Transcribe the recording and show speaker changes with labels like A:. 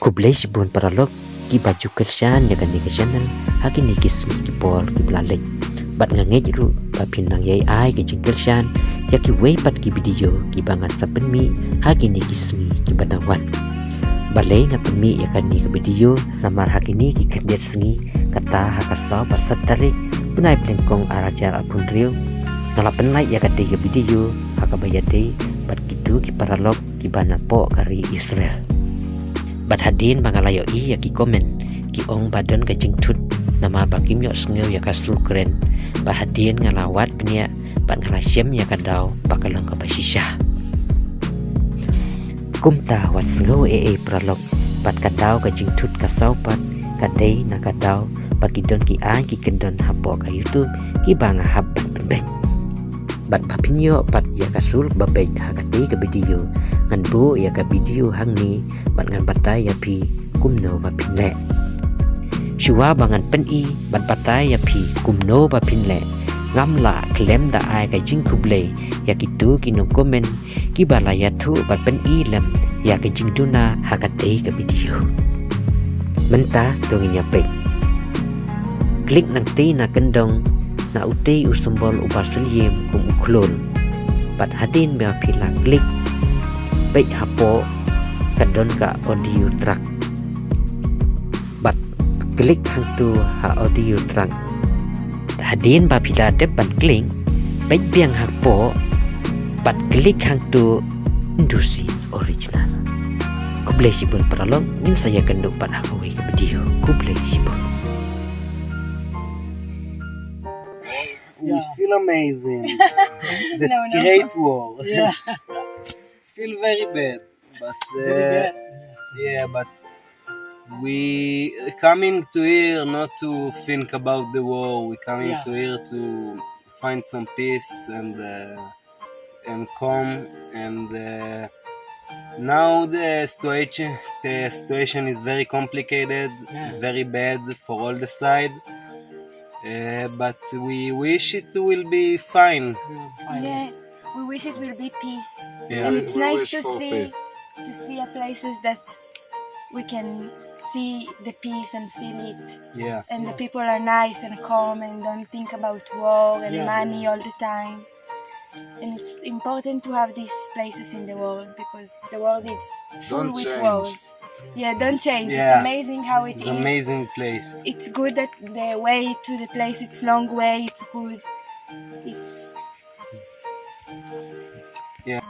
A: Kublej bun paralog ki baju kershan ya kan ni keshanal haki ni kis ki pol ki blalek bat ngangej ru papin nang yai ai ki jingkershan ya ki wei pat ki video ki bangat sapen mi haki ni kismi ki banawan balai na pemi ya kan ni ki video namar haki ni ki kendet sengi kata hakasau pasat tarik punai plengkong arajar akun riu nala penai ya kate ki video hakabayate bat gitu ki paralog ki banapo kari Israel. Bat hadin bangalayo i ya ki komen ki ong badan ka jingtut nama bakim yo sngeu ya kasru keren ba hadin ngalawat penia bat ngalasyem ya kadau bakalang ka basisha kumta wat sngeu pralog bat kadau ka jingtut ka saupat kadai na kadau bakidon ki an ki kendon hapo ka YouTube ki banga hab bat bat papinyo pat ya kasul babek hakati ka video ngan bu ya ka video hang ni bat ngan batai ya pi kumno ba pinle shuwa bangan pen i bat batai ya pi kumno ba pinle ngamla klem da ai ka jing kuble ya kitu kino komen ki balaya thu bat pen i lam ya ka jing duna hakati ka video menta tongin ya pe klik nang ti na kendong na uti usumbol ubasuliem kum uklol bat hadin ba pila klik baik hapo kadon ka audio track bat klik hang tu ha audio track hadin ba pila dep ban klik baik biang hapo bat klik hang tu indusi original kublai sibun paralong nin saya kenduk pat hakoi ke video kublai sibun.
B: We feel amazing. That's great war.
C: Yeah.
B: Feel very bad, but yeah, but we coming to here not to think about the war. We coming to here to find some peace and calm. And now the situation is very complicated, very bad for all the side. But we wish it will be fine.
D: Yes, we wish it will be peace.
B: Yeah.
D: And it's
E: We
D: nice
E: wish
D: to
E: for
D: see
E: peace.
D: places that we can see the peace and feel it.
B: Yes.
D: And the people are nice and calm and don't think about war and money all the time. And it's important to have these places in the world because the world is full
E: Don't
D: with
E: change.
D: wars. Yeah, don't change.
B: Yeah.
D: It's amazing how it
B: It's
D: is.
B: an amazing place.
D: It's good that the way to the place, it's long way, it's good. It's...
B: Yeah.